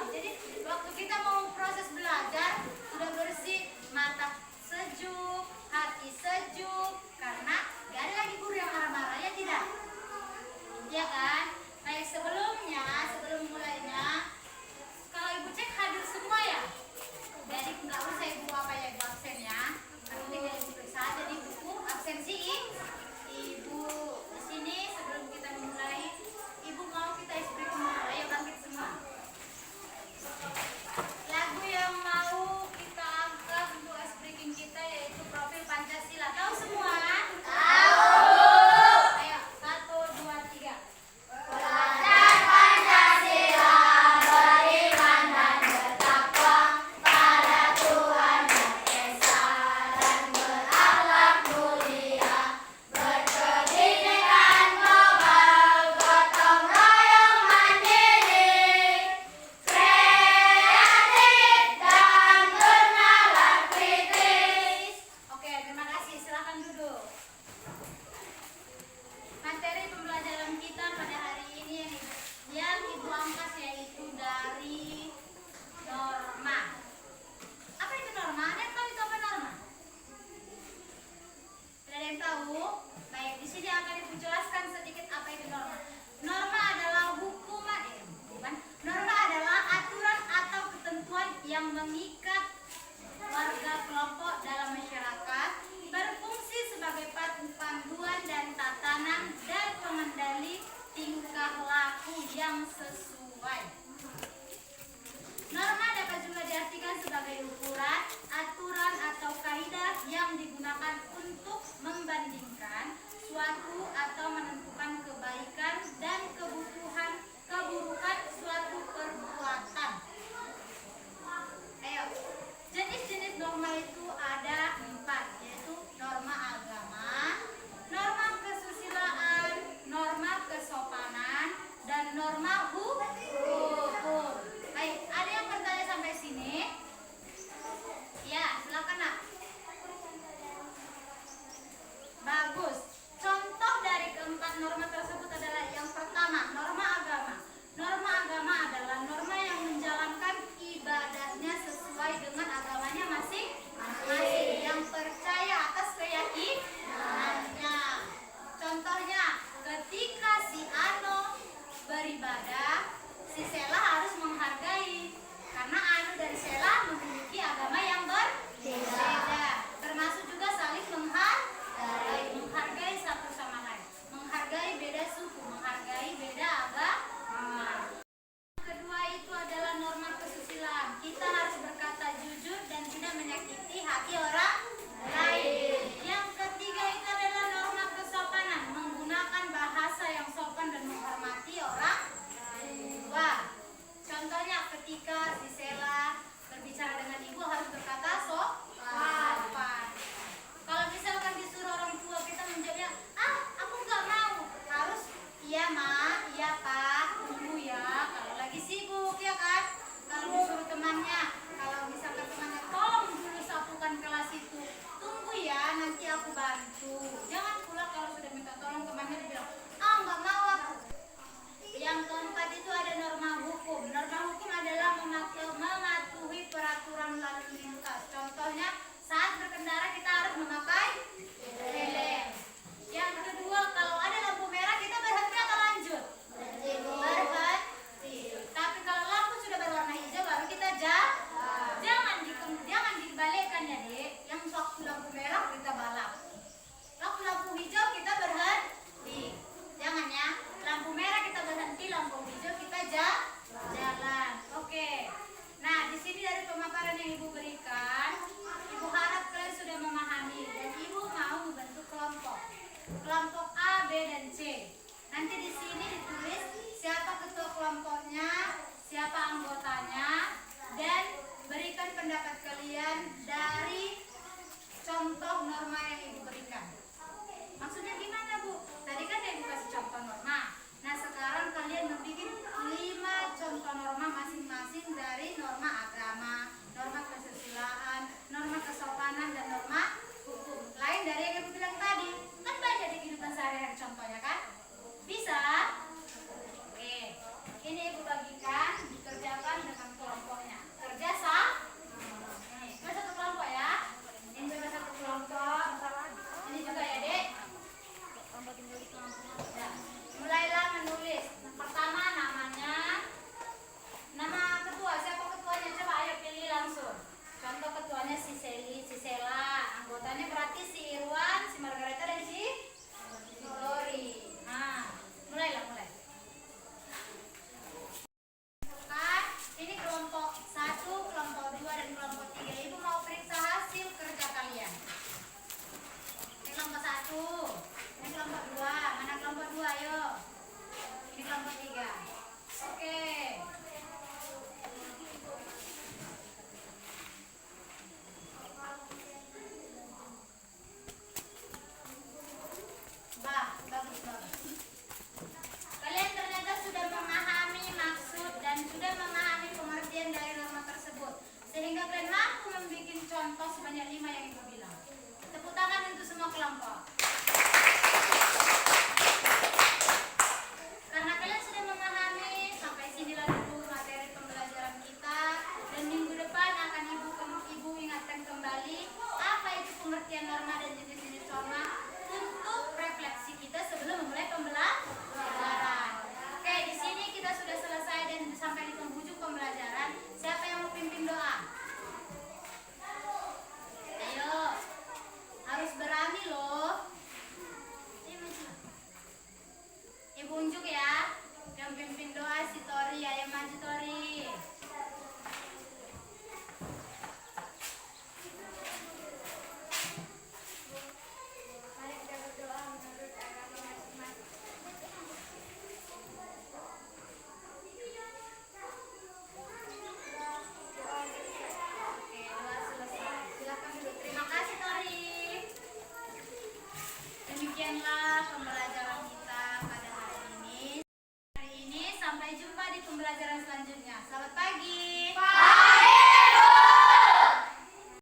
Jadi waktu kita mau proses belajar sudah bersih, mata sejuk, hati sejuk, karena gak ada lagi guru yang marah-marah, ya tidak? Ya kan? Baik, sebelum mulainya, kalau ibu cek hadir semua ya. Jadi nggak usah ibu apa ya ibu absen ya. Nanti tinggal ibu periksa aja di buku absensi ibu di sini. Sebelum kita memulai, ibu mau kita explain semua. Ayo bangkit semua. Lagu yang mau kita angkat untuk speaking kita yaitu Profil Pancasila. Tahu semua? Tahu. Ayo, 1, 2, 3. Belajar Pancasila, beriman dan bertakwa pada Tuhan Yang Esa dan berakhlak mulia, berkebinekaan global, gotong royong mandiri, kreatif dan bernalar kritis. Oke, terima kasih. Silakan duduk. Materi pembelajaran kita pada hari ini yang ibu angkat yaitu dari norma. Apa itu norma? Ada yang tahu itu apa norma? Ada yang tahu? Baik, di sini akan ibu jelaskan sedikit apa itu norma. Norma adalah Norma adalah aturan atau ketentuan yang mengikat warga kelompok dalam masyarakat, berfungsi sebagai panduan dan tatanan dan pengendali tingkah laku yang sesuai. Norma dapat juga diartikan sebagai ukuran, aturan atau kaidah yang digunakan untuk membandingkan suatu atau menentukan kebaikan dan keburukan suatu perbuatan. Ayo, jenis-jenis norma itu ada 4, yaitu norma agama, norma kesusilaan, norma kesopanan, dan norma hukum. Baik, ada yang bertanya sampai sini? Ya, silakan nak. Bagus. Contoh dari keempat norma tersebut adalah yang pertama, norma agama. Norma agama adalah norma yang menjalankan ibadahnya sesuai dengan agamanya masing-masing, yang percaya atas keyakinannya. Contohnya, ketika si Ano beribadah, si Sela harus menghargai, karena Ano dan Sela memiliki agama yang berbeda. Termasuk juga saling menghargai satu sama lain, menghargai beda suku, menghargai beda agama. Kedua itu adalah norma kesusilaan. Kita harus berkata jujur dan tidak menyakiti hati orang lain. Yang ketiga itu adalah norma kesopanan, menggunakan bahasa yang sopan dan menghormati orang tua. Contohnya ketika si Sela berbicara dengan ibu harus berkata sopan. Kalau misalkan disuruh orang tua kita menjawabnya, aku nggak mau, harus iya ma, iya pak, tunggu ya. Kalau lagi sibuk ya kan. Kalau disuruh temannya, kalau misalkan temannya tolong dulu sapukan kelas itu, tunggu ya, nanti aku bantu. Jangan pula kalau sudah minta tolong temannya dibilang, nggak mau aku. Yang keempat itu ada norma hukum. Norma hukum adalah mematuhi peraturan lalu lintas. Contohnya saat berkendara kita harus memakai helm. Yang kedua, kalau ada lampu merah kita berhenti atau lanjut? Berhenti. Tapi kalau lampu sudah berwarna hijau baru kita jangan dibalikkan ya dek. Yang waktu lampu merah kita balap. Waktu lampu jumpa di pembelajaran selanjutnya. Selamat pagi. Pagi.